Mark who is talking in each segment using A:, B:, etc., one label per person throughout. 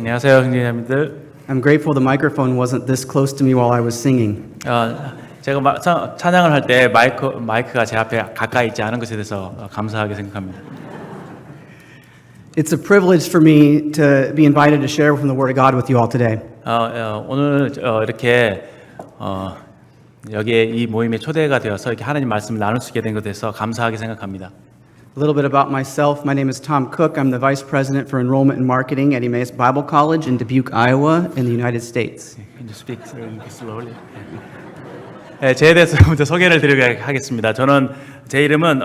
A: 안녕하세요, 형제자매들.
B: I'm grateful the microphone wasn't this close to me while I was singing.
A: 제가 찬양을 할 때 마이크가 제 앞에 가까이 있지 않은 것에 대해서 감사하게 생각합니다.
B: It's a privilege for me to be invited to share from the Word of God with you all today.
A: 오늘 이렇게 여기에 이 모임에 초대가 되어서 이렇게 하나님 말씀을 나눌 수 있게 된 것에 대해서 감사하게 생각합니다.
B: A little bit about myself. My name is Tom Cook. I'm the Vice President for Enrollment and Marketing at Emmaus Bible College in Dubuque, Iowa, in the United States.
A: Can you speak slowly? 저에 대해서 먼저 소개를 드리도록 하겠습니다. 제 이름은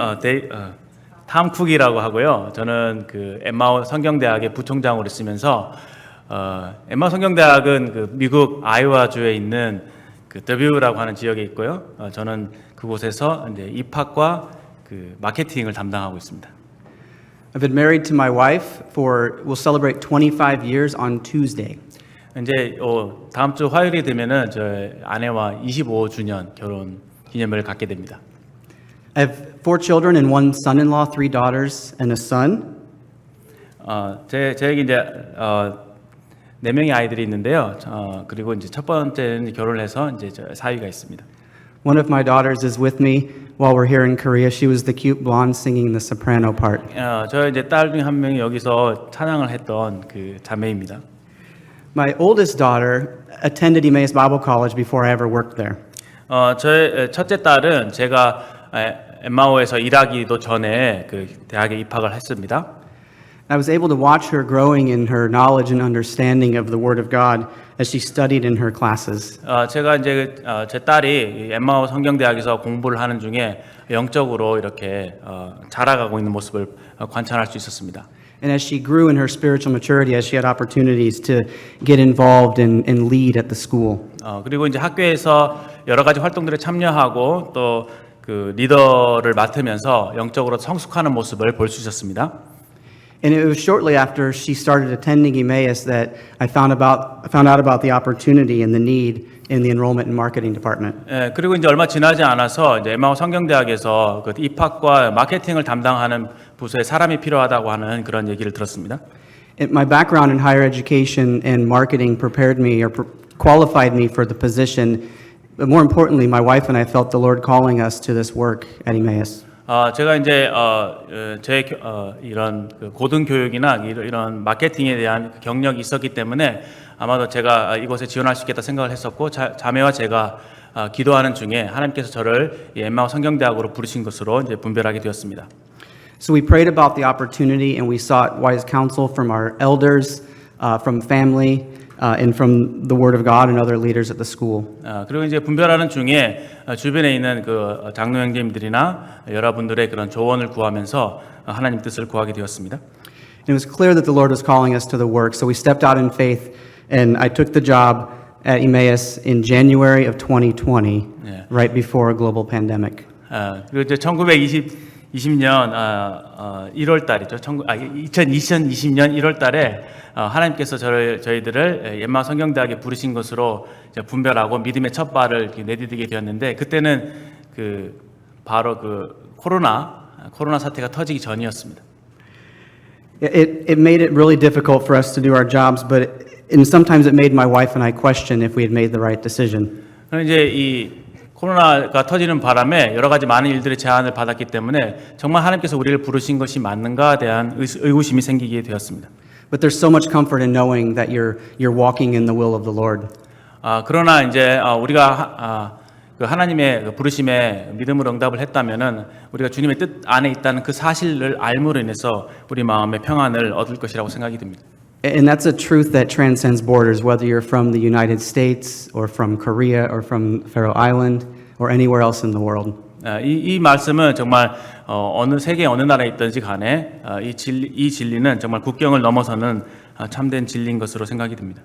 A: 탐 쿡이라고 하고요. 저는 그 엠마오 성경대학의 부총장으로 있으면서 엠마오 성경대학은 그 미국 아이오와주에 있는 그 더뷰라고 하는 지역에 있고요. 저는 그곳에서 이제 입학과 그 마케팅을 담당하고 있습니다.
B: I've been married to my wife we'll celebrate 25 years on Tuesday.
A: 이제 다음 주 화요일이 되면은 저 아내와 25주년 결혼 기념일을 갖게 됩니다.
B: I have 4 children and 1 son-in-law, 3 daughters, and a son.
A: 저에게 이제 4명의 아이들이 있는데요. 그리고 이제 첫 번째는 결혼을 해서 이제 사위가 있습니다.
B: One of my daughters is with me while we're here in Korea. She was the cute blonde singing the soprano part.
A: 저 이제 딸 중 한 명이 여기서 찬양을 했던 그 자매입니다.
B: My oldest daughter attended Emmaus Bible College before I ever worked there.
A: 저의 첫째 딸은 제가 엠마오에서 일하기도 전에 그 대학에 입학을 했습니다.
B: I was able to watch her growing in her knowledge and understanding of the Word of God as she studied in her classes.
A: 제가 이제 제 딸이 엠마오 성경대학에서 공부를 하는 중에 영적으로 이렇게 자라가고 있는 모습을 관찰할 수 있었습니다.
B: And as she grew in her spiritual maturity, as she had opportunities to get involved and lead at the school.
A: 그리고 이제 학교에서 여러 가지 활동들에 참여하고 또 그 리더를 맡으면서 영적으로 성숙하는 모습을 볼 수 있었습니다.
B: And it was shortly after she started attending Emmaus that I found out about the opportunity and the need in the enrollment and marketing department.
A: 그리고 이제 얼마 지나지 않아서 이제 엠마오 성경대학에서 그 입학과 마케팅을 담당하는 부서에 사람이 필요하다고 하는 그런 얘기를 들었습니다.
B: My background in higher education and marketing prepared me or qualified me for the position. But more importantly, my wife and I felt the Lord calling us to this work at Emmaus.
A: 제가 이제 제 이런 그 고등 교육이나 이런 마케팅에 대한 경력이 있었기 때문에 아마도 제가 이곳에 지원할 수 있겠다 생각을 했었고 자매와 제가 기도하는 중에 하나님께서 저를 엠마오 성경대학으로 부르신 것으로 이제 분별하게 되었습니다.
B: So we prayed about the opportunity and we sought wise counsel from our elders, from family, and from the Word of God and other leaders at the school.
A: 그리고 이제 분별하는 중에 주변에 있는 그 장로 형제님들이나 여러분들의 그런 조언을 구하면서 하나님 뜻을 구하게 되었습니다.
B: It was clear that the Lord was calling us to the work, so we stepped out in faith, and I took the job at Emmaus in January of 2020, right before a global pandemic.
A: 그리고 이제 1920년 1월 달이죠. 2020년 1월 달에 하나님께서 저희들을 엠마오 성경대학에 부르신 것으로 분별하고 믿음의 첫 발을 내디디게 되었는데 그때는 그 바로 그 코로나 사태가 터지기 전이었습니다.
B: It made it really difficult for us to do our jobs, and sometimes it made my wife and I question if we had made the right decision.
A: 그럼 이제 이 코로나가 터지는 바람에 여러 가지 많은 일들의 제한을 받았기 때문에 정말 하나님께서 우리를 부르신 것이 맞는가에 대한 의구심이 생기게 되었습니다.
B: But there's so much comfort in knowing that you're walking in the will of the Lord.
A: 그러나 이제 우리가 그 하나님의 그 부르심에 믿음으로 응답을 했다면은 우리가 주님의 뜻 안에 있다는 그 사실을 알므로 인해서 우리 마음의 평안을 얻을 것이라고 생각이 듭니다.
B: And that's a truth that transcends borders, whether you're from the United States or from Korea or from Faroe Island or anywhere else in the world.
A: 이 말씀은 정말 어느 세계 어느 나라에 있든지 간에 이 진리는 정말 국경을 넘어서는 참된 진리인 것으로 생각이 듭니다.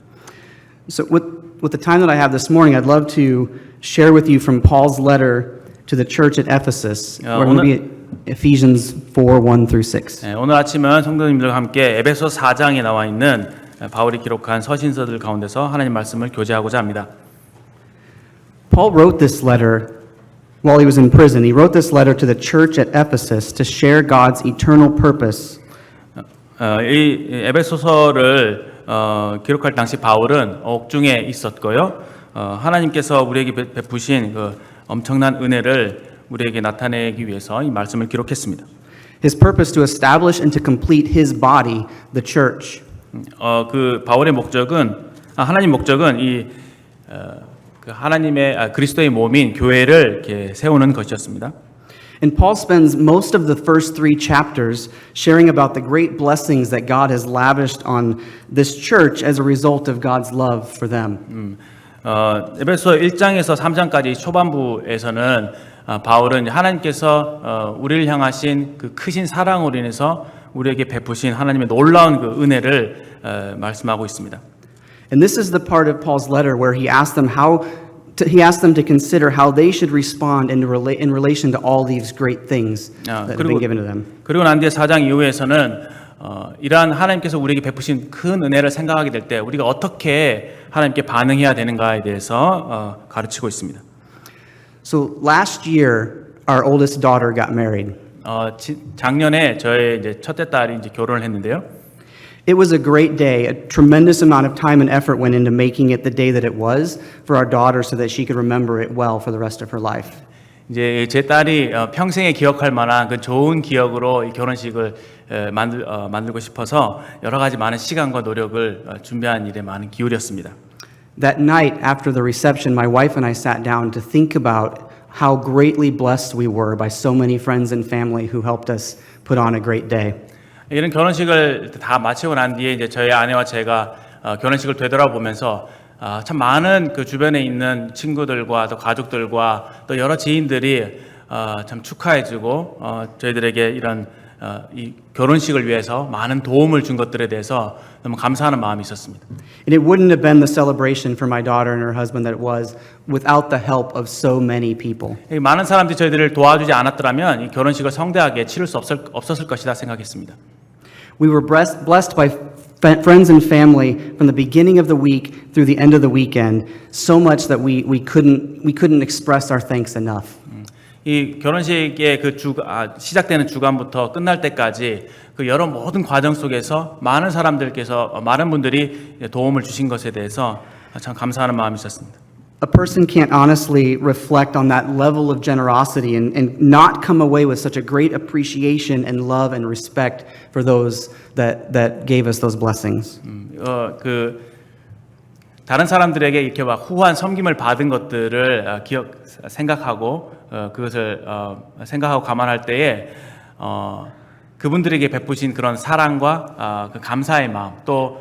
B: So with the time that I have this morning, I'd love to share with you from Paul's letter to the church at Ephesus. We're going to be at Ephesians 4:1 through 6.
A: 오늘 아침은 성도님들과 함께 에베소 4장에 나와 있는 바울이 기록한 서신서들 가운데서 하나님 말씀을 교제하고자 합니다.
B: Paul wrote this letter while he was in prison. He wrote this letter to the church at Ephesus to share God's eternal purpose.
A: 이 에베소서를 기록할 당시 바울은 옥중에 있었고요. 하나님께서 우리에게 베푸신 그 엄청난 은혜를 우리에게 나타내기 위해서 이 말씀을 기록했습니다.
B: His purpose to establish and to complete his body, the church.
A: 그 바울의 목적은 하나님 목적은 그 하나님의 그리스도의 몸인 교회를 이렇게 세우는 것이었습니다.
B: And Paul spends most of the first 3 chapters sharing about the great blessings that God has lavished on this church as a result of God's love for them.
A: 에베소 1장에서 3장까지 초반부에서는 바울은 하나님께서 우리를 향하신 그 크신 사랑으로 인해서 우리에게 베푸신 하나님의 놀라운 그 은혜를 말씀하고 있습니다.
B: And this is the part of Paul's letter where he asked them to consider how they should respond in relation to all these great things that have been given to them.
A: 그리고 난 뒤에 4장 이후에서는 이러한 하나님께서 우리에게 베푸신 큰 은혜를 생각하게 될 때 우리가 어떻게 하나님께 반응해야 되는가에 대해서 가르치고 있습니다.
B: So last year, our oldest daughter got married.
A: 작년에 저의 이제 첫째 딸이 이제 결혼을 했는데요.
B: It was a great day. A tremendous amount of time and effort went into making it the day that it was for our daughter so that she could remember it well for the rest of her life.
A: 이제 제 딸이 평생에 기억할 만한 그 좋은 기억으로 이 결혼식을 만들고 싶어서 여러 가지 많은 시간과 노력을 준비한 일에 많은 기울였습니다.
B: That night after the reception, my wife and I sat down to think about how greatly blessed we were by so many friends and family who helped us put on a great day.
A: 이런 결혼식을 다 마치고 난 뒤에 이제 저희 아내와 제가 결혼식을 되돌아보면서 참 많은 그 주변에 있는 친구들과 또 가족들과 또 여러 지인들이 참 축하해주고 저희들에게 이런 이 결혼식을 위해서 많은 도움을 준 것들에 대해서 너무 감사하는 마음이 있었습니다.
B: And it wouldn't have been the celebration for my daughter and her husband that it was without the help of so many people.
A: 많은 사람들이 저희들을 도와주지 않았더라면 이 결혼식을 성대하게 치를 수 없었을 것이다 생각했습니다.
B: We were blessed by friends and family from the beginning of the week through the end of the weekend, so much that we couldn't express our thanks enough.
A: 이 결혼식의 그 시작되는 주간부터 끝날 때까지 그 여러 모든 과정 속에서 많은 사람들께서 많은 분들이 도움을 주신 것에 대해서 참 감사하는 마음이 있었습니다.
B: A person can't honestly reflect on that level of generosity and not come away with such a great appreciation and love and respect for those that gave us those blessings.
A: 그 다른 사람들에게 이렇게 막 후한 섬김을 받은 것들을 생각하고 그것을 생각하고 감안할 때에 그분들에게 베푸신 그런 사랑과 그 감사의 마음 또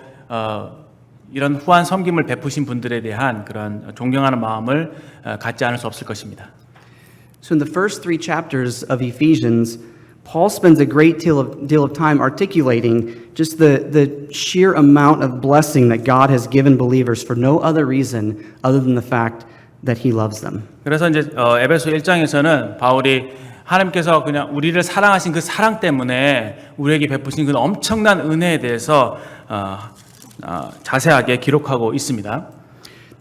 A: 이런 후한 섬김을 베푸신 분들에 대한 그런 존경하는 마음을 갖지 않을 수 없을 것입니다.
B: So in the first 3 chapters of Ephesians, Paul spends a great deal of time articulating just the sheer amount of blessing that God has given believers for no other reason other than the fact that he loves them.
A: 그래서 이제 에베소 1장에서는 바울이 하나님께서 그냥 우리를 사랑하신 그 사랑 때문에 우리에게 베푸신 그 엄청난 은혜에 대해서 자세하게 기록하고 있습니다.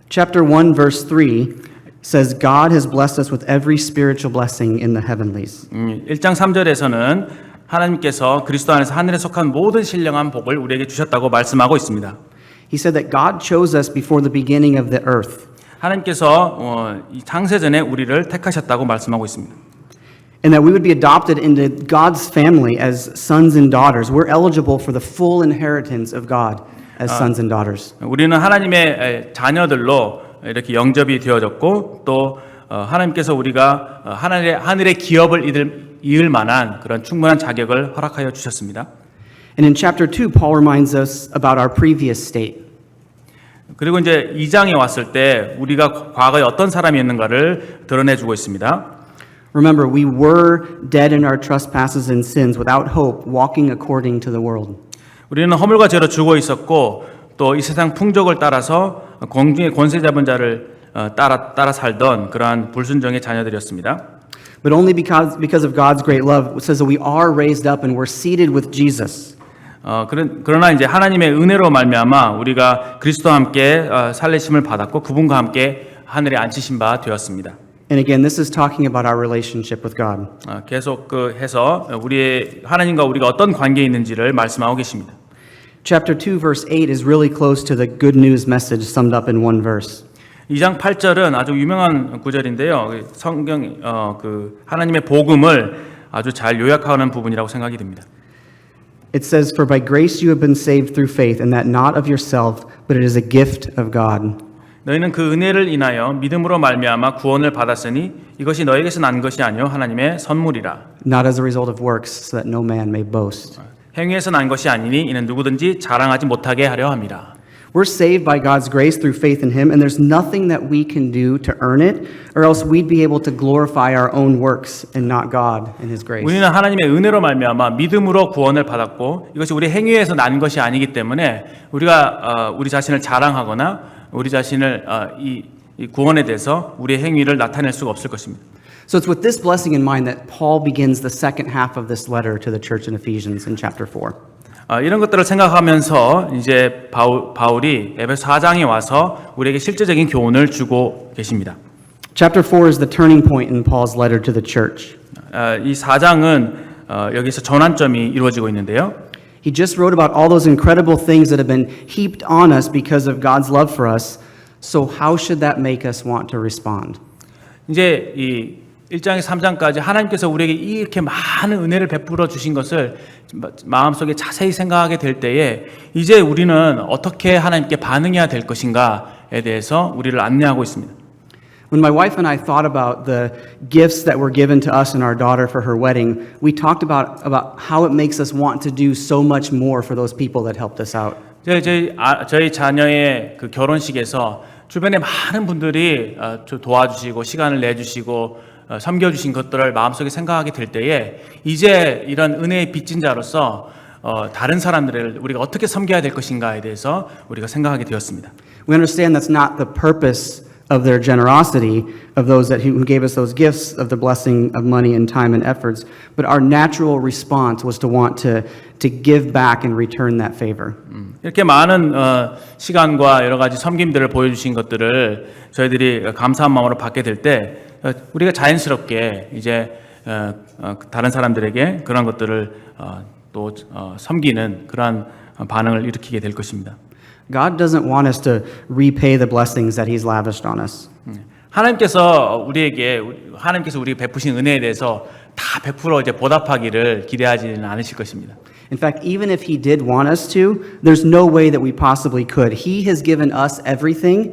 B: Chapter 1 verse 3 says God has blessed us with every spiritual blessing in the heavenlies.
A: 1장 3절에서는 하나님께서 그리스도 안에서 하늘에 속한 모든 신령한 복을 우리에게 주셨다고 말씀하고 있습니다.
B: He said that God chose us before the beginning of the earth.
A: 하나님께서 창세전에 우리를 택하셨다고 말씀하고 있습니다.
B: And that we would be adopted into God's family as sons and daughters. We're eligible for the full inheritance of God as sons and daughters.
A: 우리는 하나님의 자녀들로 이렇게 영접이 되어졌고 또 하나님께서 우리가 하늘의 기업을 이을 만한 그런 충분한 자격을 허락하여 주셨습니다.
B: And in chapter 2, Paul reminds us about our previous state.
A: 그리고 이제 2장에 왔을 때 우리가 과거에 어떤 사람이었는가를 드러내주고 있습니다.
B: Remember, we were dead in our trespasses and sins without hope, walking according to the world.
A: 우리는 허물과 죄로 죽어 있었고 또 이 세상 풍족을 따라서 공중의 권세 잡은 자를 따라 살던 그러한 불순종의 자녀들이었습니다.
B: But only because of God's great love, it says that we are raised up and we're seated with Jesus.
A: 그러나 이제 하나님의 은혜로 말미암아 우리가 그리스도와 함께 살리심을 받았고 그분과 함께 하늘에 앉히신 바 되었습니다.
B: And again, this is talking about our relationship with God.
A: 계속 해서 우리의 하나님과 우리가 어떤 관계에 있는지를 말씀하고 계십니다.
B: Chapter 2, verse 8 is really close to the good news message summed up in one verse.
A: 2장 8절은 아주 유명한 구절인데요. 성경 그 하나님의 복음을 아주 잘 요약하는 부분이라고 생각이 듭니다.
B: It says, "For by grace you have been saved through faith, and that not of yourself, but it is a gift of God."
A: 너희는 그 은혜를 인하여 믿음으로 말미암아 구원을 받았으니 이것이 너에게서 난 것이 아니요 하나님의 선물이라.
B: Not as a result of works, so that no man may boast.
A: 행위에서 난 것이 아니니 이는 누구든지 자랑하지 못하게 하려 함이라.
B: We're saved by God's grace through faith in Him, and there's nothing that we can do to earn it, or else we'd be able to glorify our own works and not God and His grace.
A: 우리는 하나님의 은혜로 말미암아 믿음으로 구원을 받았고 이것이 우리 행위에서 난 것이 아니기 때문에 우리가 우리 자신을 자랑하거나 우리 자신을 이 구원에 대해서 우리의 행위를 나타낼 수가 없을 것입니다.
B: So it's with this blessing in mind that Paul begins the second half of this letter to the church in Ephesians in chapter 4.
A: 이런 것들을 생각하면서 이제 바울이 에베소 4장에 와서 우리에게 실제적인 교훈을 주고 계십니다.
B: Chapter 4 is the turning point in Paul's letter to the church.
A: 이 4장은 여기서 전환점이 이루어지고 있는데요.
B: He just wrote about all those incredible things that have been heaped on us because of God's love for us. So how should that make us want to respond?
A: 이제 이 1장에서 3장까지 하나님께서 우리에게 이렇게 많은 은혜를 베풀어 주신 것을 마음속에 자세히 생각하게 될 때에 이제 우리는 어떻게 하나님께 반응해야 될 것인가에 대해서 우리를 안내하고 있습니다.
B: When my wife and I thought about the gifts that were given to us and our daughter for her wedding, we talked about how it makes us want to do so much more for those people that helped us out.
A: 저희 자녀의 그 결혼식에서 주변에 많은 분들이 도와주시고 시간을 내주시고 섬겨주신 것들을 마음속에 생각하게 될 때에 이제 이런 은혜의 빚진 자로서 다른 사람들을 우리가 어떻게 섬겨야 될 것인가에 대해서 우리가 생각하게 되었습니다.
B: We understand that's not the purpose of their generosity, of those who gave us those gifts of the blessing of money and time and efforts, but our natural response was to want to give back and return that favor.
A: 이렇게 많은 시간과 여러 가지 섬김들을 보여주신 것들을 저희들이 감사한 마음으로 받게 될 때 우리가 자연스럽게 이제 다른 사람들에게 그런 것들을 또 섬기는 그러한 반응을 일으키게 될 것입니다.
B: God doesn't want us to repay the blessings that He's lavished on us.
A: 하나님께서 우리에게 베푸신 은혜에 대해서 다 100% 이제 보답하기를 기대하지는 않으실 것입니다.
B: In fact, even if He did want us to, there's no way that we possibly could. He has given us everything,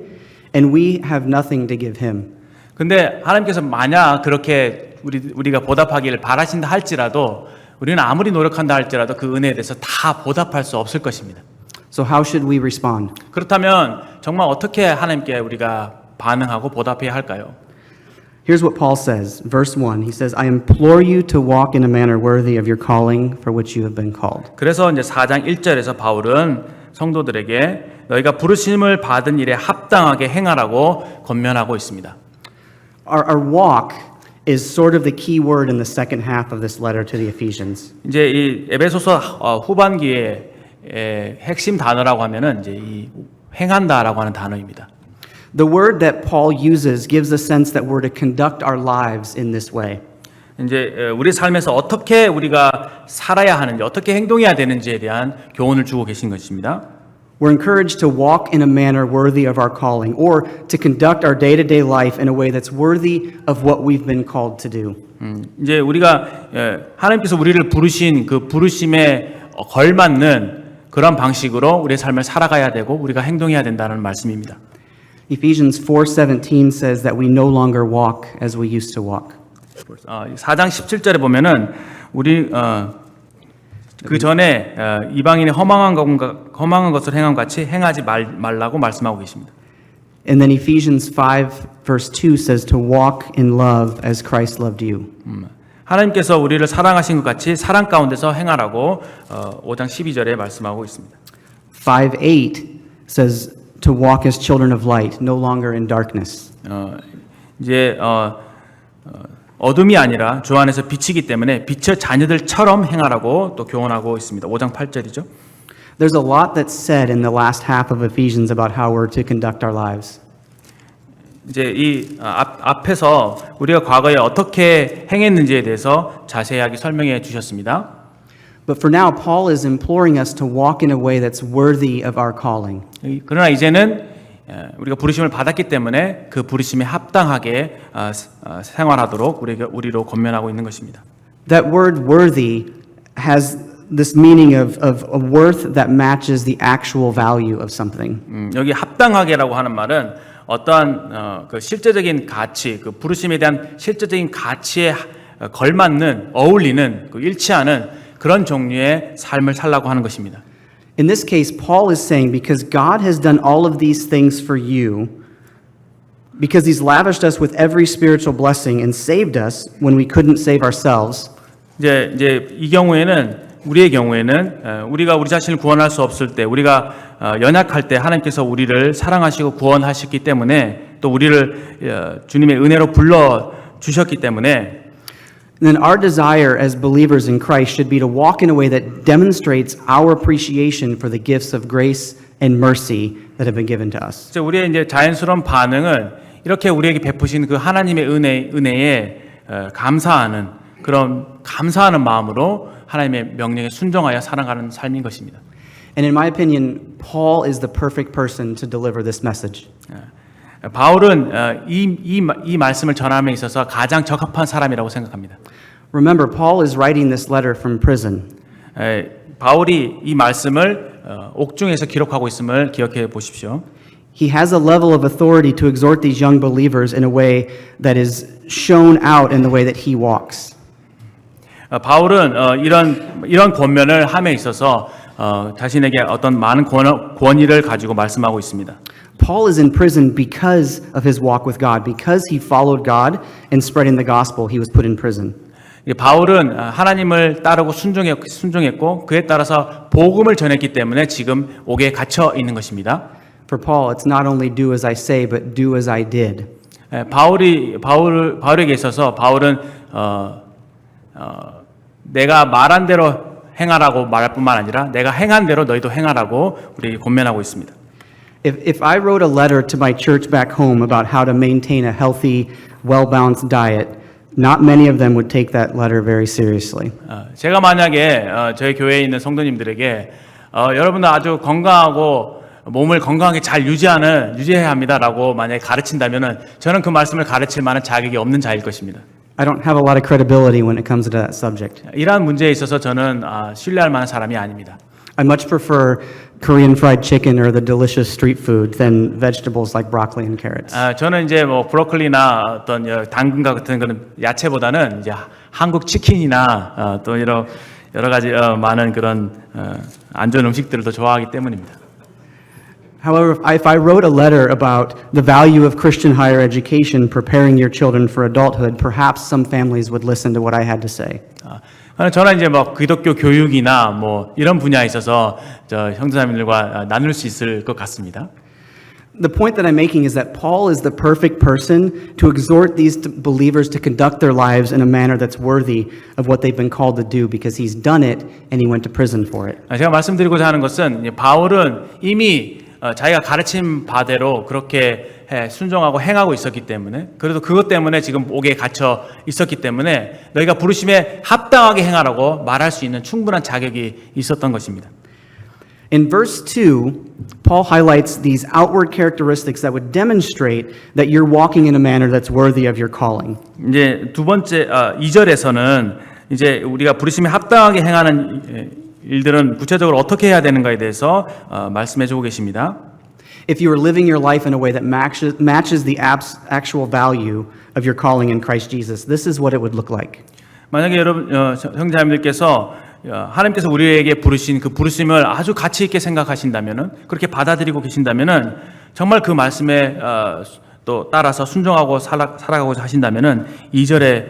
B: and we have nothing to give Him.
A: 근데 하나님께서 만약 그렇게 우리가 보답하기를 바라신다 할지라도 우리는 아무리 노력한다 할지라도 그 은혜에 대해서 다 보답할 수 없을 것입니다.
B: So how should we respond?
A: 그렇다면 정말 어떻게 하나님께 우리가 반응하고 보답해야 할까요?
B: Here's what Paul says, verse 1. He says, I implore you to walk in a manner worthy of your calling for which you have been called.
A: 그래서 이제 4장 1절에서 바울은 성도들에게 너희가 부르심을 받은 일에 합당하게 행하라고 권면하고 있습니다.
B: Our walk is sort of the key word in the second half of this letter to the Ephesians.
A: 이제 이 에베소서 후반기에 핵심 단어라고 하면은 이제 이 행한다라고 하는 단어입니다.
B: The word that Paul uses gives a sense that we're to conduct our lives in this way.
A: 이제 우리 삶에서 어떻게 우리가 살아야 하는지, 어떻게 행동해야 되는지에 대한 교훈을 주고 계신 것입니다.
B: We're encouraged to walk in a manner worthy of our calling, or to conduct our day-to-day life in a way that's worthy of what we've been called to do.
A: 이제 우리가 하나님께서 우리를 부르신 그 부르심에 걸맞는 그런 방식으로 우리의 삶을 살아가야 되고 우리가 행동해야 된다는 말씀입니다.
B: Ephesians 4:17 says that we no longer walk as we used to walk.
A: 4장 17절에 보면은 우리 그 전에 이방인의 허망한 것을 행함 같이 행하지 말라고 말씀하고 계십니다.
B: And then Ephesians 5 verse 2 says to walk in love as Christ loved you.
A: 하나님께서 우리를 사랑하신 것 같이 사랑 가운데서 행하라고 5장 12절에 말씀하고 있습니다.
B: 5:8 says to walk as children of light, no longer in darkness.
A: 이제 어둠이 아니라 주 안에서 빛이기 때문에 빛의 자녀들처럼 행하라고 또 교훈하고 있습니다. 5장 8절이죠.
B: There's a lot that's said in the last half of Ephesians about how we're to conduct our lives.
A: 이제 이 앞에서 우리가 과거에 어떻게 행했는지에 대해서 자세하게 설명해 주셨습니다.
B: But for now, Paul is imploring us to walk in a way that's worthy of our calling.
A: 그러나 이제는 우리가 부르심을 받았기 때문에 그 부르심에 합당하게 생활하도록 우리로 권면하고 있는 것입니다.
B: That word worthy has this meaning of a worth that matches the actual value of something.
A: 여기 합당하게라고 하는 말은 어떠한 그 실제적인 가치, 그 부르심에 대한 실제적인 가치에 걸맞는, 어울리는, 그 일치하는 그런 종류의 삶을 살라고 하는 것입니다.
B: In this case, Paul is saying because God has done all of these things for you, because he's lavished us with every spiritual blessing and saved us when we couldn't save ourselves.
A: 이제 이 경우에는 우리의 경우에는 우리가 우리 자신을 구원할 수 없을 때, 우리가 연약할 때 하나님께서 우리를 사랑하시고 구원하셨기 때문에 또 우리를 주님의 은혜로 불러 주셨기 때문에
B: Then our desire as believers in Christ should be to walk in a way that demonstrates our appreciation for the gifts of grace and mercy that have been given to us.
A: 우리의 이제 자연스러운 반응은 이렇게 우리에게 베푸신 그 하나님의 은혜에 감사하는 그런 감사하는 마음으로 하나님의 명령에 순종하여 살아가는 삶인 것입니다.
B: And in my opinion, Paul is the perfect person to deliver this message.
A: 바울은 이 말씀을 전함에 있어서 가장 적합한 사람이라고 생각합니다.
B: Remember, Paul is writing this letter from prison.
A: 바울이 이 말씀을 옥중에서 기록하고 있음을 기억해 보십시오.
B: He has a level of authority to exhort these young believers in a way that is shown out in the way that he walks.
A: 바울은 이런 권면을 함에 있어서 자신에게 어떤 많은 권위를 가지고 말씀하고 있습니다.
B: Paul is in prison because of his walk with God, because he followed God and spreading the gospel. He was put in prison.
A: 바울은 하나님을 따르고 순종했고 그에 따라서 복음을 전했기 때문에 지금 옥에 갇혀 있는 것입니다.
B: For Paul, it's not only do as I say, but do as I did.
A: 바울에게 있어서 바울은 내가 말한 대로 행하라고 말할 뿐만 아니라 내가 행한 대로 너희도 행하라고 우리에게 권면하고 있습니다.
B: If I wrote a letter to my church back home about how to maintain a healthy, well-balanced diet, not many of them would take that letter very seriously.
A: 제가 만약에 저희 교회에 있는 성도님들에게 여러분들 아주 건강하고 몸을 건강하게 잘 유지해야 합니다라고 만약에 가르친다면은 저는 그 말씀을 가르칠 만한 자격이 없는 자일 것입니다.
B: I don't have a lot of credibility when it comes to that subject.
A: 이러한 문제에 있어서 저는 신뢰할 만한 사람이 아닙니다.
B: I much prefer Korean fried chicken or the delicious street food than vegetables like broccoli and carrots.
A: 저는 이제 뭐 브로콜리나 어떤 당근과 같은 그런 야채보다는 이제 한국 치킨이나 또 여러 가지 많은 그런 안 좋은 음식들을 더 좋아하기 때문입니다.
B: However, if I wrote a letter about the value of Christian higher education preparing your children for adulthood, perhaps some families would listen to what I had to say.
A: 저는 이제 뭐 기독교 교육이나 뭐 이런 분야에 있어서 저 형제자매들과 나눌 수 있을 것 같습니다.
B: The point that I'm making is that Paul is the perfect person to exhort these believers to conduct their lives in a manner that's worthy of what they've been called to do because he's done it and he went to prison for it.
A: 제가 말씀드리고자 하는 것은 바울은 이미 자기가 가르친 바대로 그렇게 순종하고 행하고 있었기 때문에 그래도 그것 때문에 지금 옥에 갇혀 있었기 때문에 너희가 부르심에 합당하게 행하라고 말할 수 있는 충분한 자격이 있었던 것입니다.
B: In verse 2, Paul highlights these outward characteristics that would demonstrate that you're walking in a manner that's worthy of your calling.
A: 이제 두 번째 2절에서는 이제 우리가 부르심에 합당하게 행하는 일들은 구체적으로 어떻게 해야 되는가에 대해서 말씀해 주고 계십니다.
B: If you are living your life in a way that matches the actual value of your calling in Christ Jesus, this is what it would look like.
A: 만약에 여러분 형제자매들께서 하나님께서 우리에게 부르신 그 부르심을 아주 가치 있게 생각하신다면은 그렇게 받아들이고 계신다면은 정말 그 말씀에 또 따라서 순종하고 살아가고자 하신다면은 2절에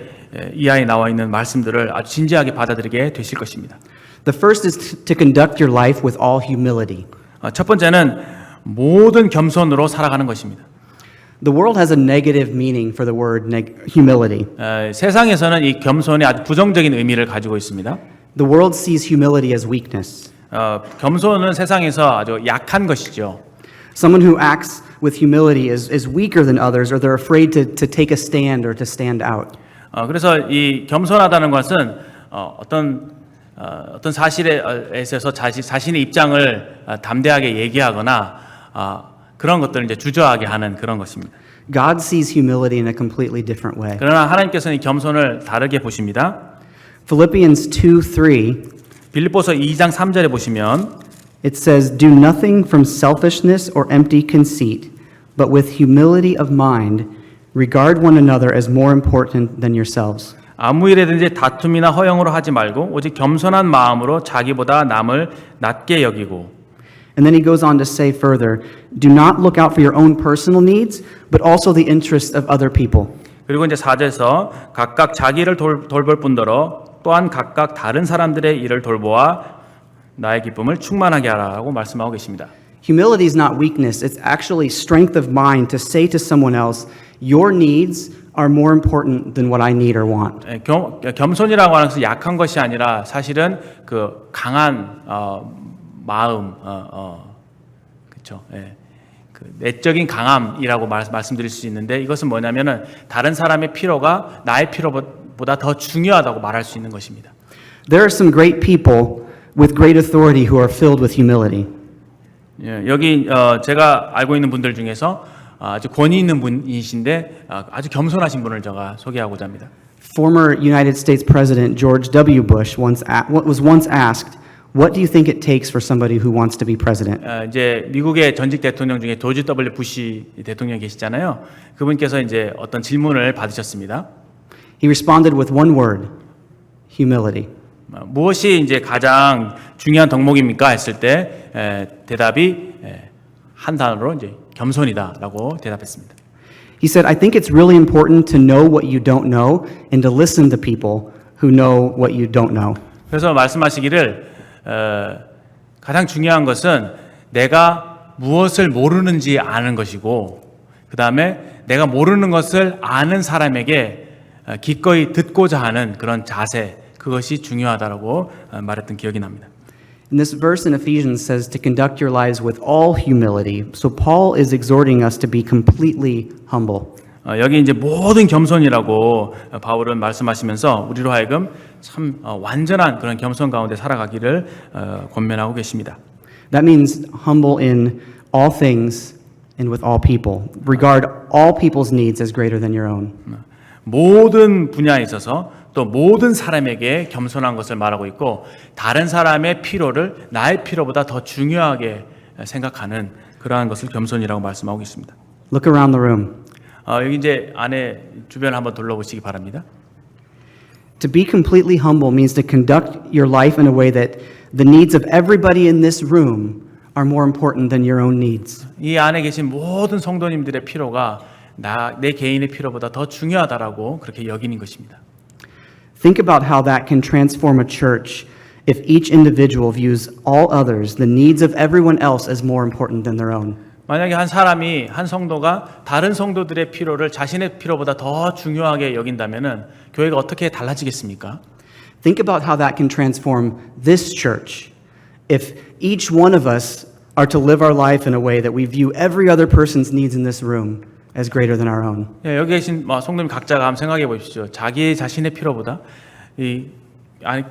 A: 이하에 나와 있는 말씀들을 아주 진지하게 받아들이게 되실 것입니다.
B: The first is to conduct your life with all humility.
A: 첫 번째는 모든 겸손으로 살아가는 것입니다.
B: The world has a negative meaning for the word humility.
A: 세상에서는 이 겸손이 아주 부정적인 의미를 가지고 있습니다.
B: The world sees humility as weakness.
A: 겸손은 세상에서 아주 약한 것이죠.
B: Someone who acts with humility is weaker than others, or they're afraid to take a stand or to stand out.
A: 그래서 이 겸손하다는 것은 어떤 어떤 사실에 있어서 자신의 입장을 담대하게 얘기하거나 그런 것들을 이제 주저하게 하는 그런 것입니다.
B: God sees humility in a completely different way.
A: 그러나 하나님께서는 이 겸손을 다르게 보십니다.
B: Philippians 2:3,
A: 빌립보서 2장 3절에 보시면
B: it says, "Do nothing from selfishness or empty conceit, but with humility of mind, regard one another as more important than yourselves."
A: 아무 일에든지 다툼이나 허영으로 하지 말고 오직 겸손한 마음으로 자기보다 남을 낮게 여기고.
B: And then he goes on to say further, "Do not look out for your own personal needs, but also the interests of other people."
A: 그리고 이제 4절에서 각각 자기를 돌볼 뿐더러 또한 각각 다른 사람들의 일을 돌보아 나의 기쁨을 충만하게 하라고 말씀하고 계십니다.
B: Humility is not weakness, it's actually strength of mind to say to someone else, "Your needs are more important than what I need or want."
A: 겸손이라고 하는 것은 약한 것이 아니라 사실은 그 강한 마음, 그렇죠. 예. 그 내적인 강함이라고 말씀드릴 수 있는데 이것은 뭐냐면은 다른 사람의 필요가 나의 필요보다 더 중요하다고 말할 수 있는 것입니다.
B: There are some great people with great authority who are filled with humility.
A: 예, 여기 제가 알고 있는 분들 중에서 아주 권위 있는 분이신데 아주 겸손하신 분을 제가 소개하고자 합니다.
B: Former United States President George W. Bush was once asked, "What do you think it takes for somebody who wants to be president?"
A: 이제 미국의 전직 대통령 중에 조지 W. 부시 대통령이 계시잖아요. 그분께서 이제 어떤 질문을 받으셨습니다.
B: He responded with one word, humility.
A: 무엇이 이제 가장 중요한 덕목입니까? 했을 때 대답이 한 단어로 이제 겸손이다라고 대답했습니다.
B: He said, "I think it's really important to know what you don't know and to listen to people who know what you don't know."
A: 그래서 말씀하시기를 가장 중요한 것은 내가 무엇을 모르는지 아는 것이고 그 다음에 내가 모르는 것을 아는 사람에게 기꺼이 듣고자 하는 그런 자세 그것이 중요하다라고 말했던 기억이 납니다.
B: And this verse in Ephesians says to conduct your lives with all humility. So Paul is exhorting us to be completely humble.
A: 여기 이제 모든 겸손이라고 바울은 말씀하시면서 우리로 하여금 참 완전한 그런 겸손 가운데 살아가기를 권면하고 계십니다.
B: That means humble in all things and with all people. Regard all people's needs as greater than your own.
A: 모든 분야에 있어서 또 모든 사람에게 겸손한 것을 말하고 있고 다른 사람의 필요를 나의 필요보다 더 중요하게 생각하는 그러한 것을 겸손이라고 말씀하고 있습니다.
B: Look around the room.
A: 여기 이제 안에 주변을 한번 둘러보시기 바랍니다.
B: To be completely humble means to conduct your life in a way that the needs of everybody in this room are more important than your own needs.
A: 이 안에 계신 모든 성도님들의 필요가 내 개인의 필요보다 더 중요하다라고 그렇게 여기는 것입니다.
B: Think about how that can transform a church if each individual views all others, the needs of everyone else, as more important than their own.
A: 만약에 한 성도가 다른 성도들의 필요를 자신의 필요보다 더 중요하게 여긴다면은 교회가 어떻게 달라지겠습니까?
B: Think about how that can transform this church if each one of us are to live our life in a way that we view every other person's needs in this room as greater than our own.
A: 예, 여기 계신 성도님 각자가 한번 생각해 보십시오. 자기 자신의 필요보다 이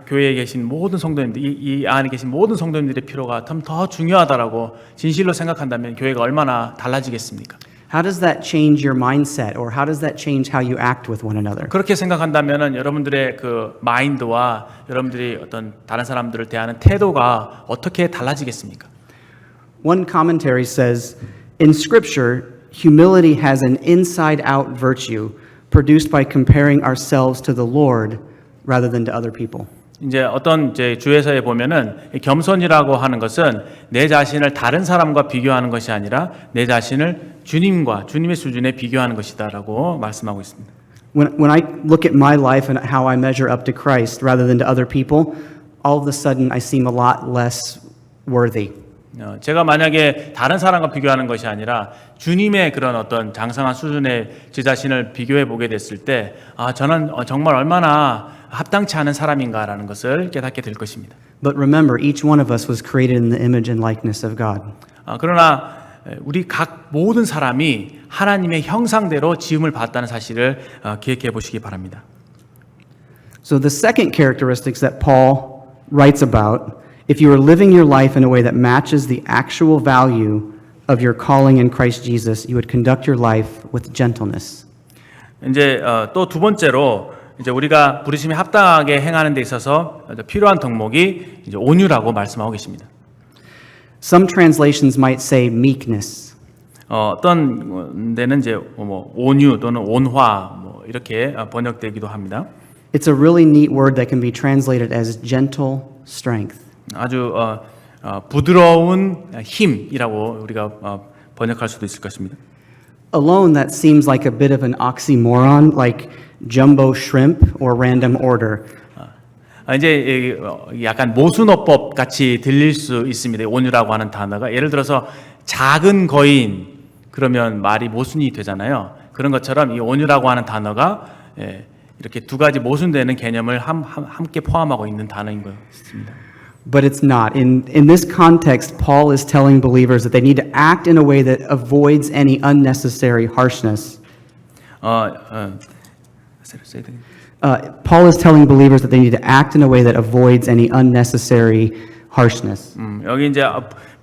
A: 교회에 계신 모든 성도님들, 이 안에 계신 모든 성도님들의 필요가 더 중요하다라고 진실로 생각한다면 교회가 얼마나 달라지겠습니까?
B: How does that change your mindset, or how does that change how you act with one another?
A: 그렇게 생각한다면은 여러분들의 그 마인드와 여러분들이 어떤 다른 사람들을 대하는 태도가 어떻게 달라지겠습니까?
B: One commentary says, in Scripture, humility has an inside-out virtue produced by comparing ourselves to the Lord rather than to other people.
A: 이제 어떤 주에서에 보면은 겸손이라고 하는 것은 내 자신을 다른 사람과 비교하는 것이 아니라 내 자신을 주님의 수준에 비교하는 것이다라고 말씀하고 있습니다.
B: When I look at my life and how I measure up to Christ rather than to other people, all of a sudden I seem a lot less worthy.
A: 제가 만약에 다른 사람과 비교하는 것이 아니라 주님의 그런 어떤 장성한 수준의 제 자신을 비교해 보게 됐을 때 저는 정말 얼마나 합당치 않은 사람인가라는 것을 깨닫게 될 것입니다.
B: But remember, each one of us was created in the image and likeness of God.
A: 그러나 우리 각 모든 사람이 하나님의 형상대로 지음을 받았다는 사실을 기억해 보시기 바랍니다.
B: So the second characteristics that Paul writes about, if you are living your life in a way that matches the actual value of your calling in Christ Jesus, you would conduct your life with gentleness.
A: 이제 또 두 번째로 이제 우리가 부르심에 합당하게 행하는 데 있어서 필요한 덕목이 이제 온유라고 말씀하고 계십니다.
B: Some translations might say meekness.
A: 어떤 데는 이제 뭐 온유 또는 온화 뭐 이렇게 번역되기도 합니다.
B: It's a really neat word that can be translated as gentle strength.
A: 아주 부드러운 힘이라고 우리가 번역할 수도 있을 것입니다.
B: Alone, that seems like a bit of an oxymoron, like jumbo shrimp or random order.
A: 이제 약간 모순어법 같이 들릴 수 있습니다. 온유라고 하는 단어가 예를 들어서 작은 거인 그러면 말이 모순이 되잖아요. 그런 것처럼 이 온유라고 하는 단어가 이렇게 두 가지 모순되는 개념을 함께 포함하고 있는 단어인 것 같습니다.
B: But it's not. In this context, Paul is telling believers that they need to act in a way that avoids any unnecessary harshness. Paul is telling believers that they need to act in a way that avoids any unnecessary harshness.
A: 여기 이제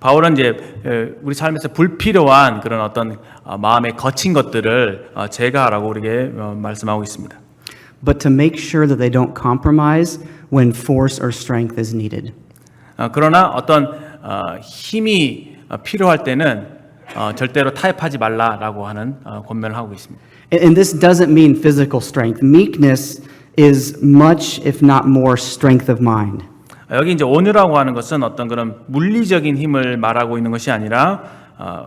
A: 바울은 이제 우리 삶에서 불필요한 그런 어떤 마음에 거친 것들을 제거하라고 우리에게 말씀하고 있습니다.
B: But to make sure that they don't compromise when force or strength is needed.
A: 그러나 어떤 힘이 필요할 때는 절대로 타협하지 말라라고 하는 권면을 하고 있습니다.
B: And this doesn't mean physical strength. Meekness is much, if not more, strength of mind.
A: 여기 이제 온유라고 하는 것은 어떤 그런 물리적인 힘을 말하고 있는 것이 아니라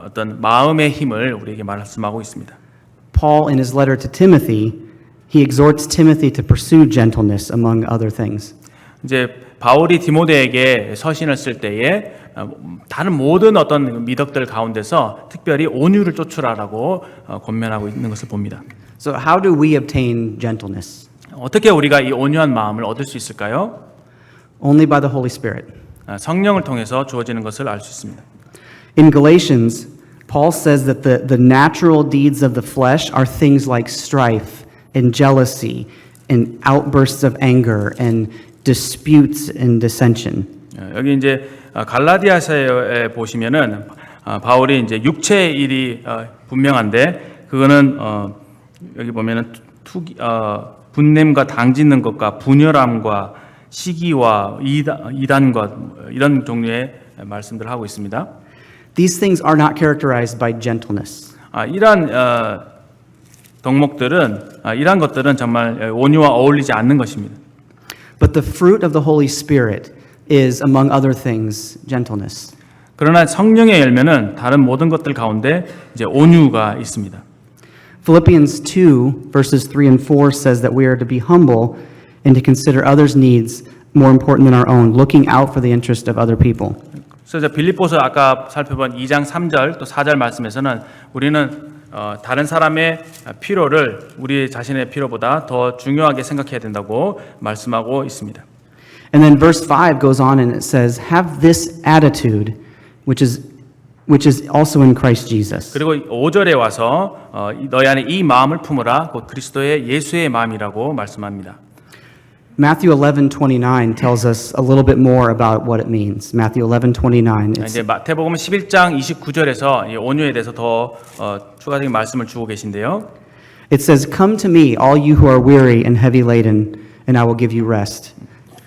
A: 어떤 마음의 힘을 우리에게 말씀하고 있습니다.
B: Paul, in his letter to Timothy, he exhorts Timothy to pursue gentleness among other things.
A: 이제 바울이 디모데에게 서신을 쓸 때에 다른 모든 어떤 미덕들 가운데서 특별히 온유를 쫓으라라고 권면하고 있는 것을 봅니다.
B: So how do we obtain gentleness?
A: 어떻게 우리가 이 온유한 마음을 얻을 수 있을까요?
B: Only by the Holy Spirit.
A: 성령을 통해서 주어지는 것을 알 수 있습니다.
B: In Galatians, Paul says that the natural deeds of the flesh are things like strife and jealousy and outbursts of anger and disputes and dissension.
A: 여기 이제 갈라디아서에 보시면은 바울이 이제 육체의 일이 분명한데 그거는 여기 보면은 분냄과 당짓는 것과 분열함과 시기와 이단과 이런 종류의 말씀들을 하고 있습니다.
B: These things are not characterized by gentleness.
A: 이러한 덕목들은 이러한 것들은 정말 온유와 어울리지 않는 것입니다.
B: But the fruit of the Holy Spirit is, among other things, gentleness.
A: 그러나 성령의 열매는 다른 모든 것들 가운데 이제 온유가 있습니다.
B: Philippians 2, verses 3 and 4 says that we are to be humble and to consider others' needs more important than our own, looking out for the interest of other people.
A: 그래서 빌립보서 아까 살펴본 2장 3절 또 4절 말씀에서는 우리는 다른 사람의 필요를 우리 자신의 필요보다 더 중요하게 생각해야 된다고 말씀하고 있습니다.
B: And then verse 5 goes on and it says, have this attitude, which is also in Christ Jesus.
A: 그리고 5절에 와서 너희 안에 이 마음을 품으라 곧 그리스도의 예수의 마음이라고 말씀합니다.
B: Matthew 11:29 tells us a little bit more about what it means. Matthew 11:29.
A: 이제 마태복음 11장 29절에서 이 온유에 대해서 더 추가적인 말씀을 주고 계신데요.
B: It says, "Come to me, all you who are weary and heavy laden, and I will give you rest.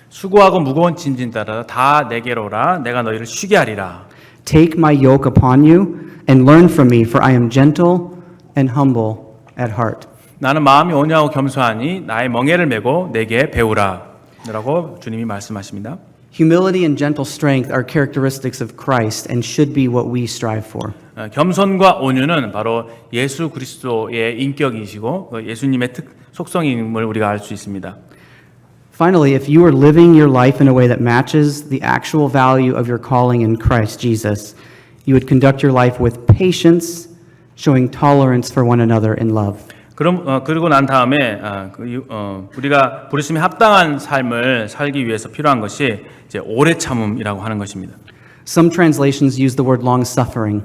A: 수고하고 무거운 짐진 따라 다 내게로 오라 내가 너희를 쉬게 하리라.
B: Take my yoke upon you and learn from me, for I am gentle and humble at heart."
A: 나는 마음이 온유하고 겸손하니 나의 멍에를 메고 내게 배우라. 라고 주님이 말씀하십니다.
B: Humility and gentle strength are characteristics of Christ and should be what we strive for.
A: 겸손과 온유는 바로 예수 그리스도의 인격이시고 예수님의 속성임을 우리가 알 수 있습니다.
B: Finally, if you are living your life in a way that matches the actual value of your calling in Christ Jesus, you would conduct your life with patience, showing tolerance for one another in love.
A: 그리고 난 다음에 우리가 부르심에 합당한 삶을 살기 위해서 필요한 것이 이제 오래 참음이라고 하는 것입니다.
B: Some translations use the word long suffering.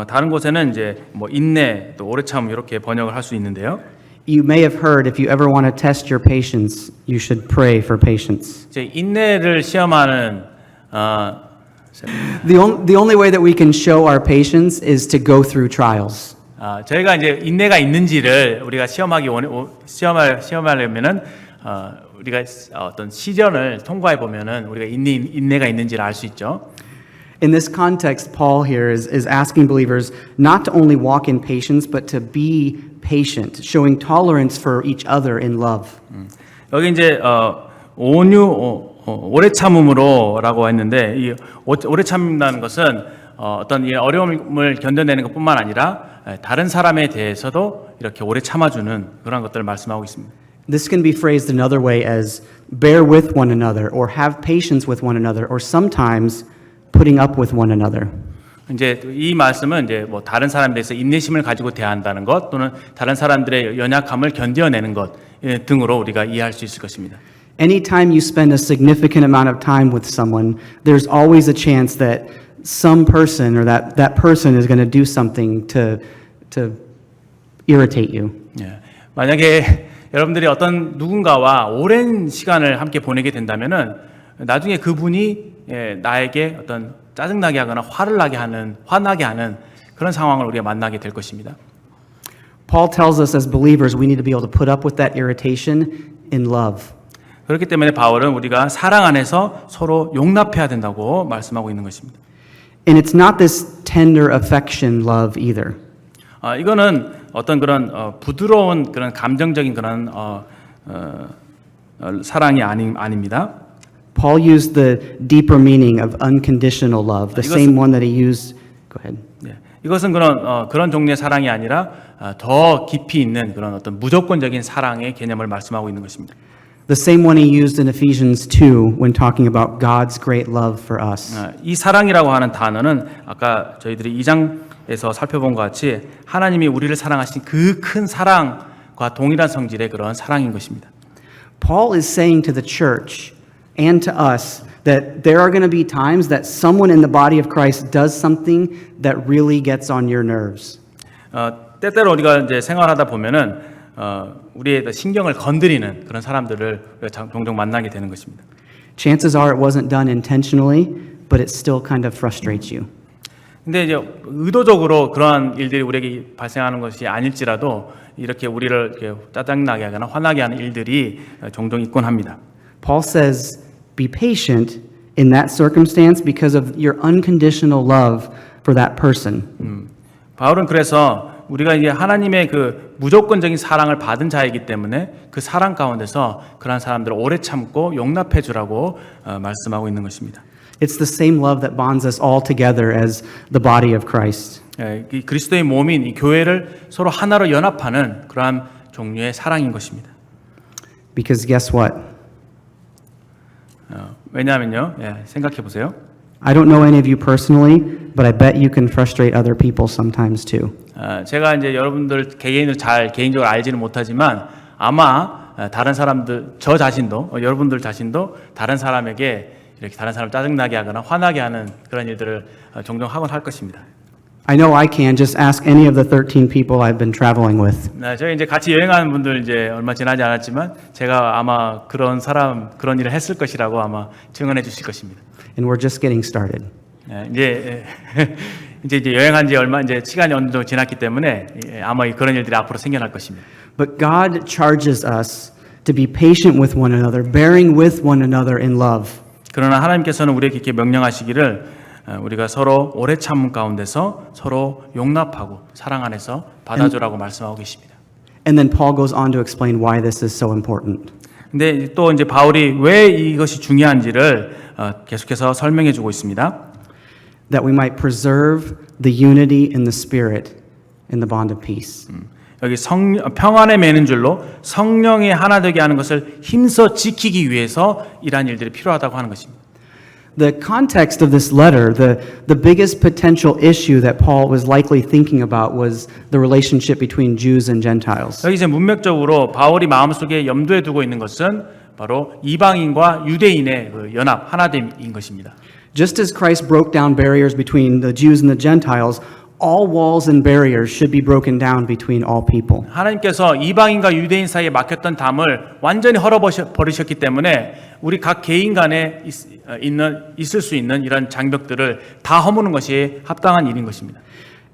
A: 다른 곳에는 이제 뭐 인내, 또 오래 참음 이렇게 번역을 할 수 있는데요.
B: You may have heard if you ever want to test your patience, you should pray for patience.
A: 이제 인내를 시험하는
B: The only way that we can show our patience is to go through trials.
A: 저희가 이제 인내가 있는지를 우리가 시험하려면은 우리가 어떤 시련을 통과해 보면은 우리가 인내가 있는지를 알 수 있죠.
B: In this context, Paul here is asking believers not to only walk in patience, but to be patient, showing tolerance for each other in love.
A: 여기 이제 오래 참음으로라고 했는데 이 오래 참는다는 것은 어떤 이 어려움을 견뎌내는 것뿐만 아니라 다른 사람에 대해서도 이렇게 오래 참아주는 그런 것들을 말씀하고 있습니다.
B: This can be phrased another way as bear with one another, or have patience with one another, or sometimes putting up with one another.
A: 이제 이 말씀은 이제 뭐 다른 사람에 대해서 인내심을 가지고 대한다는 것 또는 다른 사람들의 연약함을 견뎌내는 것 등으로 우리가 이해할 수 있을 것입니다.
B: Anytime you spend a significant amount of time with someone, there's always a chance that some person or that person is going to do something to irritate you.
A: 예. 만약에 여러분들이 어떤 누군가와 오랜 시간을 함께 보내게 된다면은 나중에 그분이 나에게 어떤 짜증나게 하거나 화나게 하는 그런 상황을 우리가 만나게 될 것입니다.
B: Paul tells us as believers we need to be able to put up with that irritation in love.
A: 그렇기 때문에 바울은 우리가 사랑 안에서 서로 용납해야 된다고 말씀하고 있는 것입니다.
B: And it's not this tender affection love either.
A: 이거는 어떤 그런 부드러운 그런 감정적인 그런 사랑이 아닙니다.
B: Paul used the deeper meaning of unconditional love, the same one that he used. Go ahead.
A: 네, 이것은 그런 종류의 사랑이 아니라 더 깊이 있는 그런 어떤 무조건적인 사랑의 개념을 말씀하고 있는 것입니다.
B: The same one he used in Ephesians 2 when talking about God's great love for us.
A: 이 사랑이라고 하는 단어는 아까 저희들이 2장에서 살펴본 것 같이 하나님이 우리를 사랑하신 그 큰 사랑과 동일한 성질의 그런 사랑인 것입니다.
B: Paul is saying to the church and to us that there are going to be times that someone in the body of Christ does something that really gets on your nerves.
A: 때때로 우리가 이제 생활하다 보면은 우리의 신경을 건드리는 그런 사람들을 종종 만나게 되는 것입니다.
B: Chances are it wasn't done intentionally, but it still kind of frustrates you.
A: 근데 이제 의도적으로 그러한 일들이 우리에게 발생하는 것이 아닐지라도 이렇게 우리를 이렇게 짜증나게 하거나 화나게 하는 일들이 종종 있곤 합니다.
B: Paul says, be patient in that circumstance because of your unconditional love for that person.
A: 바울은 그래서 우리가 이제 하나님의 그 무조건적인 사랑을 받은 자이기 때문에 그 사랑 가운데서 그러한 사람들을 오래 참고 용납해 주라고 말씀하고 있는 것입니다.
B: It's the same love that bonds us all together as the body of Christ.
A: 이 그리스도의 몸인 이 교회를 서로 하나로 연합하는 그러한 종류의 사랑인 것입니다.
B: Because guess what?
A: 왜냐하면요, 생각해 보세요.
B: I don't know any of you personally, but I bet you can frustrate other people sometimes too.
A: 제가 이제 여러분들 개인적으로 알지는 못하지만 아마 다른 사람들 저 자신도 여러분들 자신도 다른 사람에게 이렇게 다른 사람 짜증나게 하거나 화나게 하는 그런 일들을 종종 하곤 할 것입니다.
B: I know I can. Just ask any of the 13 people I've been traveling with.
A: 저희 이제 같이 여행하는 분들 이제 얼마 지나지 않았지만 제가 아마 그런 일을 했을 것이라고 아마 증언해 주실 것입니다.
B: And we're just getting started.
A: 이제 여행한 지 얼마 이제 시간이 어느 정도 지났기 때문에 아마 그런 일들이 앞으로 생겨날 것입니다.
B: But God charges us to be patient with one another, bearing with one another in love.
A: 그러나 하나님께서는 우리에게 이렇게 명령하시기를 우리가 서로 오래 참음 가운데서 서로 용납하고 사랑 안에서 받아주라고 말씀하고 계십니다.
B: And then Paul goes on to explain why this is so important.
A: 근데 또 이제 바울이 왜 이것이 중요한지를 계속해서 설명해 주고 있습니다.
B: That we might preserve the unity in the Spirit in the bond of peace.
A: 여기 평안에 매는 줄로 성령이 하나 되게 하는 것을 힘써 지키기 위해서 이러한 일들이 필요하다고 하는 것입니다.
B: The context of this letter, the biggest potential issue that Paul was likely thinking about was the relationship between Jews and Gentiles.
A: 여기 이제 문맥적으로 바울이 마음속에 염두에 두고 있는 것은 바로 이방인과 유대인의 그 연합 하나됨인 것입니다.
B: Just as Christ broke down barriers between the Jews and the Gentiles, all walls and barriers should be broken down between all people.
A: 하나님께서 이방인과 유대인 사이에 막혔던 담을 완전히 헐어버리셨기 때문에 우리 각 개인 간에 있을 수 있는 이런 장벽들을 다 허무는 것이 합당한 일인 것입니다.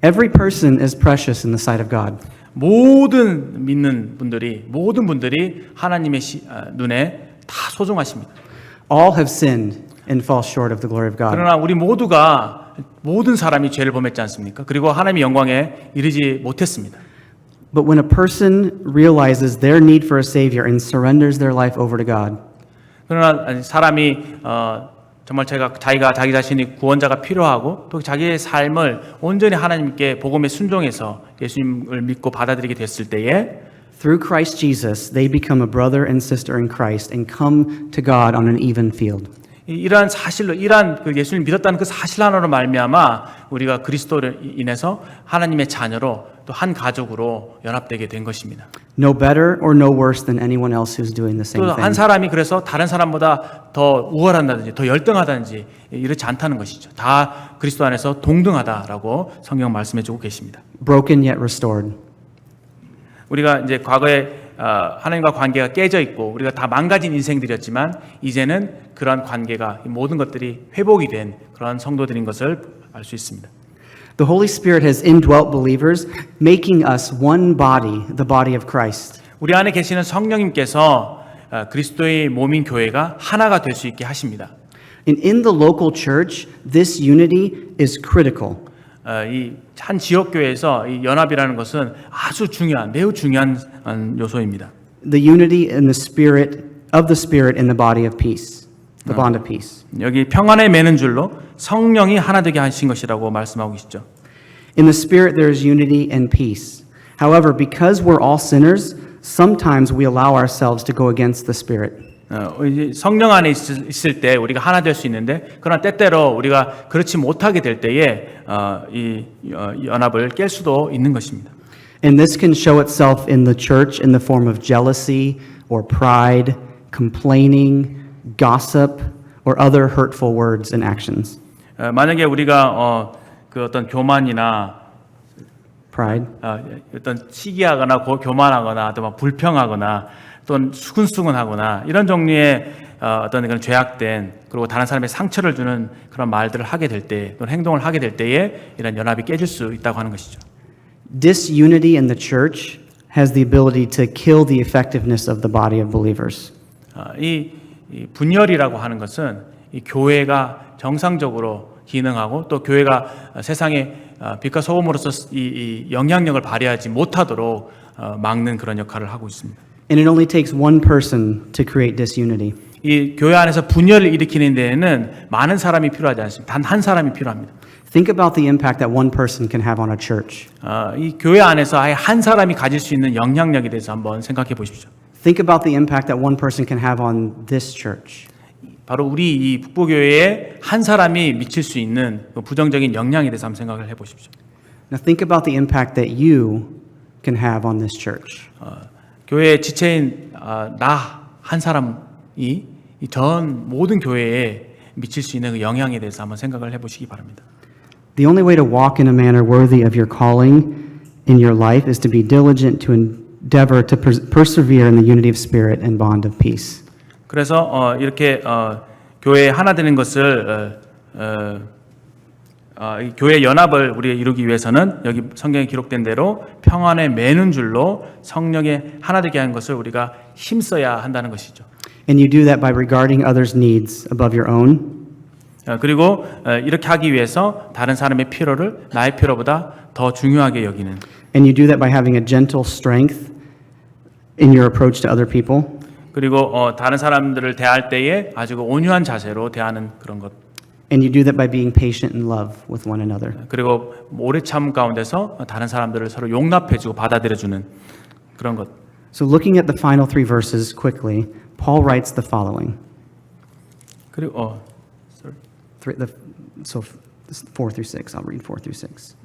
B: Every person is precious in the sight of God.
A: 모든 모든 분들이 하나님의 눈에 다 소중하십니다.
B: All have sinned and fall short of the glory of God.
A: 그러나 우리 모든 사람이 죄를 범했지 않습니까? 그리고 하나님의 영광에 이르지 못했습니다.
B: But when a person realizes their need for a Savior and surrenders their life over to God,
A: 그러나 사람이 정말 자기가 자기 자신이 구원자가 필요하고 또 자기의 삶을 온전히 하나님께 복음에 순종해서 예수님을 믿고 받아들이게 됐을 때에
B: through Christ Jesus, they become a brother and sister in Christ and come to God on an even field.
A: 이러한 사실로 이러한 그 예수님 믿었다는 그 사실 하나로 말미암아 우리가 그리스도를 인해서 하나님의 자녀로 또 한 가족으로 연합되게 된 것입니다.
B: No better or no worse than anyone else who's doing the same
A: 또 한
B: thing.
A: 사람이 그래서 다른 사람보다 더 우월한다든지 더 열등하다든지 이렇지 않다는 것이죠. 다 그리스도 안에서 동등하다라고 성경 말씀해주고 계십니다.
B: Broken yet restored.
A: 우리가 이제 과거에 하나님과 관계가 깨져 있고 우리가 다 망가진 인생들이었지만 이제는 그런 관계가 모든 것들이 회복이 된 그런 성도들인 것을 알 수 있습니다.
B: The Holy Spirit has indwelt believers, making us one body, the body of Christ.
A: 우리 안에 계시는 성령님께서 그리스도의 몸인 교회가 하나가 될 수 있게 하십니다.
B: And in the local church, this unity is critical.
A: 이 한 지역 교회에서 이 연합이라는 것은 아주 매우 중요한 요소입니다.
B: The unity in the spirit of the Spirit in the body of peace, the bond of peace.
A: 여기 평안에 매는 줄로 성령이 하나 되게 하신 것이라고 말씀하고 계시죠.
B: In the Spirit, there is unity and peace. However, because we're all sinners, sometimes we allow ourselves to go against the Spirit.
A: 이제 성령 안에 있을 때 우리가 하나 될 수 있는데 그러나 때때로 우리가 그렇지 못하게 될 때에 이 연합을 깰 수도 있는 것입니다.
B: And this can show itself in the church in the form of jealousy or pride, complaining, gossip, or other hurtful words and actions.
A: 만약에 우리가 그 어떤 교만이나
B: Pride.
A: 어떤 시기하거나 교만하거나 또 막 불평하거나 또는 수근수근하거나 이런 종류의 어떤 그런 죄악된 그리고 다른 사람의 상처를 주는 그런 말들을 하게 될 때 또는 행동을 하게 될 때에 이런 연합이 깨질 수 있다고 하는 것이죠.
B: Disunity in the church has the ability to kill the effectiveness of the body of believers.
A: 이 분열이라고 하는 것은 이 교회가 정상적으로 기능하고 또 교회가 세상에 빛과 소금으로서 이 영향력을 발휘하지 못하도록 막는 그런 역할을 하고 있습니다.
B: And it only takes one person to create disunity.
A: 이 교회 안에서 분열을 일으키는 데에는 많은 사람이 필요하지 않습니다. 단 한 사람이 필요합니다.
B: Think about the impact that one person can have on a church.
A: 이 교회 안에서 아예 한 사람이 가질 수 있는 영향력에 대해서 한번 생각해 보십시오.
B: Think about the impact that one person can have on this church.
A: 바로 우리 이 북부교회에 한 사람이 미칠 수 있는 그 부정적인 영향에 대해서 한번 생각을 해보십시오.
B: Now think about the impact that you can have on this church.
A: 교회의 지체인 나 한 사람이 전 모든 교회에 미칠 수 있는 그 영향에 대해서 한번 생각을 해보시기 바랍니다.
B: The only way to walk in a manner worthy of your calling in your life is to be diligent to endeavor to persevere in the unity of spirit and bond of peace.
A: 그래서 이렇게 교회 하나 되는 것을 이 교회 연합을 우리가 이루기 위해서는 여기 성경에 기록된 대로 평안에 매는 줄로 성령에 하나 되게 하는 것을 우리가 힘써야 한다는 것이죠.
B: And you do that by regarding others' needs above your own.
A: 그리고 이렇게 하기 위해서 다른 사람의 필요를 나의 필요보다 더 중요하게 여기는.
B: And you do that by having a gentle strength in your approach to other people.
A: 그리고 다른 사람들을 대할 때에 아주 온유한 자세로 대하는 그런 것.
B: And you do that by being patient in love with one another.
A: 그리고 오래 참 가운데서 다른 사람들을 서로 용납해주고 받아들여주는 그런 것.
B: So looking at the final three verses quickly, Paul writes the following.
A: 그리고
B: So 4 through 6. I'll read 4 through 6.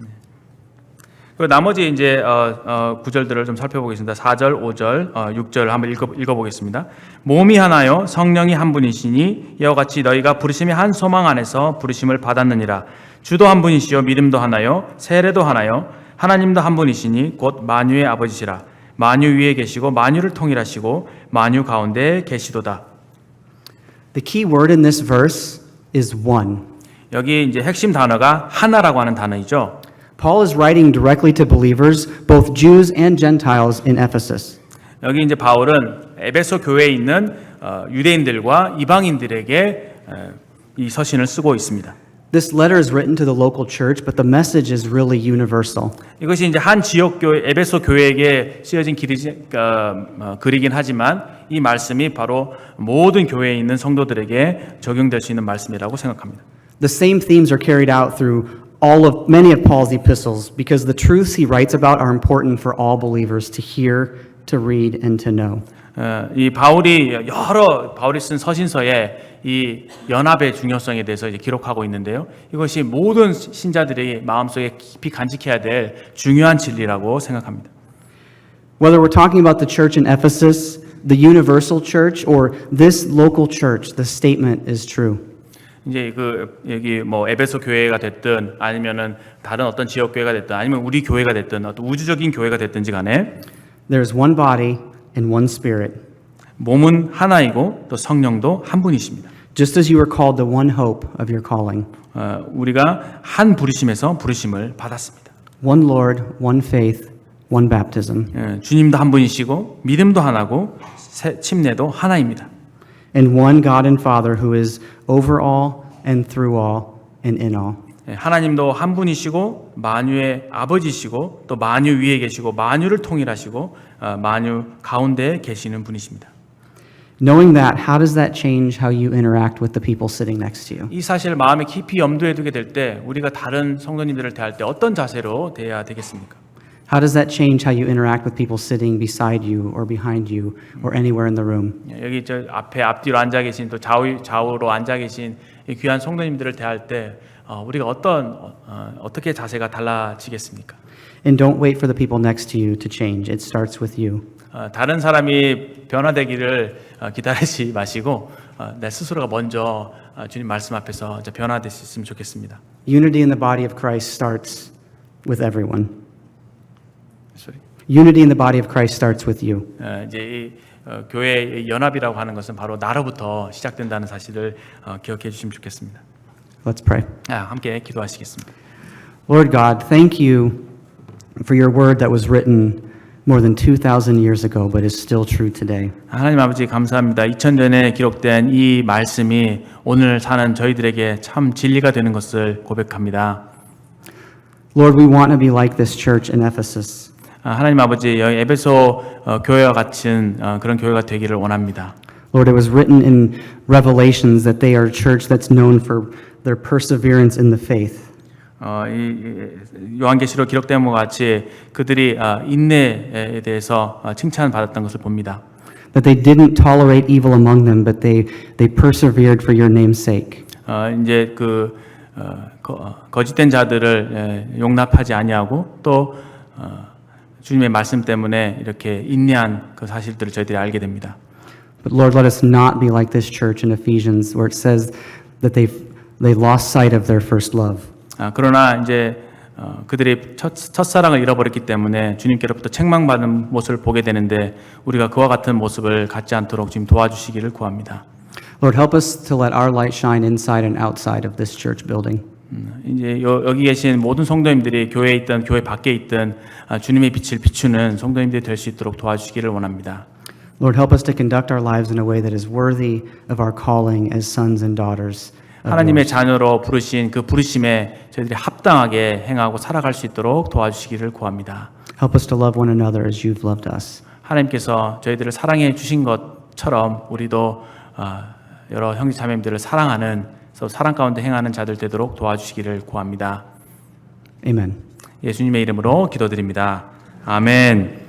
A: 그 나머지 이제 구절들을 좀 살펴보겠습니다. 4절, 5절, 6절 한번 읽어보겠습니다. 몸이 하나요 성령이 한 분이시니 이와 같이 너희가 부르심의 한 소망 안에서 부르심을 받았느니라. 주도 한 분이시요 믿음도 하나요 세례도 하나요 하나님도 한 분이시니 곧 만유의 아버지시라. 만유 위에 계시고 만유를 통일하시고 만유 가운데 계시도다.
B: The key word in this verse is one.
A: 여기 이제 핵심 단어가 하나라고 하는 단어이죠.
B: Paul is writing directly to believers, both Jews and Gentiles in Ephesus.
A: 여기 이제 바울은 에베소 교회에 있는 유대인들과 이방인들에게 이 서신을 쓰고 있습니다.
B: This letter is written to the local church, but the message is really universal.
A: 이것이 이제 한 지역 교회 에베소 교회에게 쓰여진 글이긴 하지만 이 말씀이 바로 모든 교회에 있는 성도들에게 적용될 수 있는 말씀이라고 생각합니다.
B: The same themes are carried out through many of Paul's epistles because the truths he writes about are important for all believers to hear, to read, and to know.
A: 이 바울이 쓴 서신서에 이 연합의 중요성에 대해서 이제 기록하고 있는데요. 이것이 모든 신자들이 마음속에 깊이 간직해야 될 중요한 진리라고 생각합니다.
B: Whether we're talking about the church in Ephesus, the universal church, or this local church, the statement is true.
A: 이제 여기 뭐 에베소 교회가 됐든 아니면은 다른 어떤 지역 교회가 됐든 아니면 우리 교회가 됐든 어떤 우주적인 교회가 됐든지 간에
B: There's one body and one spirit.
A: 몸은 하나이고 또 성령도 한 분이십니다.
B: Just as you were called to one hope of your calling.
A: 우리가 한 부르심에서 부르심을 받았습니다.
B: One Lord, one faith, one baptism.
A: 주님도 한 분이시고 믿음도 하나고 침례도 하나입니다.
B: And one God and Father who is over all and through all and in all.
A: 하나님도 한 분이시고 만유의 아버지시고 또 만유 위에 계시고 만유를 통일하시고 만유 가운데에 계시는 분이십니다.
B: Knowing that, how does that change how you interact with the people sitting next to you?
A: 이 사실을 마음에 깊이 염두에 두게 될 때 우리가 다른 성도님들을 대할 때 어떤 자세로 대해야 되겠습니까?
B: How does that change how you interact with people sitting beside you or behind you or anywhere in the room?
A: 여기 저 앞뒤로 앉아 계신 또 좌우로 앉아 계신 이 귀한 성도님들을 대할 때 우리가 어떻게 자세가 달라지겠습니까?
B: And don't wait for the people next to you to change. It starts with you.
A: 다른 사람이 변화되기를 기다리지 마시고 내 스스로가 먼저 주님 말씀 앞에서 이제 변화될 수 있으면 좋겠습니다.
B: Unity in the body of Christ starts with everyone.
A: Sorry.
B: Unity in the body of Christ starts with you.
A: 이제 이 교회의 연합이라고 하는 것은 바로 나로부터 시작된다는 사실을 기억해 주시면 좋겠습니다.
B: Let's pray.
A: 함께 기도하시겠습니다.
B: Lord God, thank you for your word that was written more than 2,000 years ago but is still true today.
A: 하나님 아버지 감사합니다. 2000년에 기록된 이 말씀이 오늘 사는 저희들에게 참 진리가 되는 것을 고백합니다.
B: Lord, we want to be like this church in Ephesus.
A: 하나님 아버지 여기 에베소 교회와 같은 그런 교회가 되기를 원합니다.
B: Lord, it was written in Revelations that they are a church that's known for their perseverance in the faith.
A: 이 요한계시록 기록된 것 같이 그들이 인내에 대해서 칭찬받았던 것을 봅니다.
B: That they didn't tolerate evil among them, but they persevered for your name's sake.
A: 이제 거짓된 자들을 용납하지 아니하고 또 주님의 말씀 때문에 이렇게 인내한 그 사실들을 저희들이 알게 됩니다.
B: But Lord, let us not be like this church in Ephesians, where it says that they lost sight of their first love.
A: 그러나 이제 그들이 첫사랑을 잃어버렸기 때문에 주님께로부터 책망받는 모습을 보게 되는데 우리가 그와 같은 모습을 갖지 않도록 지금 도와주시기를 구합니다.
B: Lord, help us to let our light shine inside and outside of this church building.
A: 이제 여기 계신 모든 성도님들이 교회에 있든 교회 밖에 있든 주님의 빛을 비추는 성도님들이 될 수 있도록 도와주시기를 원합니다.
B: Lord, help us to conduct our lives in a way that is worthy of our calling as sons and daughters.
A: 하나님의 자녀로 부르신 그 부르심에 저희들이 합당하게 행하고 살아갈 수 있도록 도와주시기를 구합니다.
B: Help us to love one another as you've loved us.
A: 하나님께서 저희들을 사랑해 주신 것처럼 우리도 여러 형제 자매님들을 사랑하는 사랑 가운데 행하는 자들 되도록 도와주시기를 구합니다.
B: Amen.
A: 예수님의 이름으로 기도드립니다. 아멘.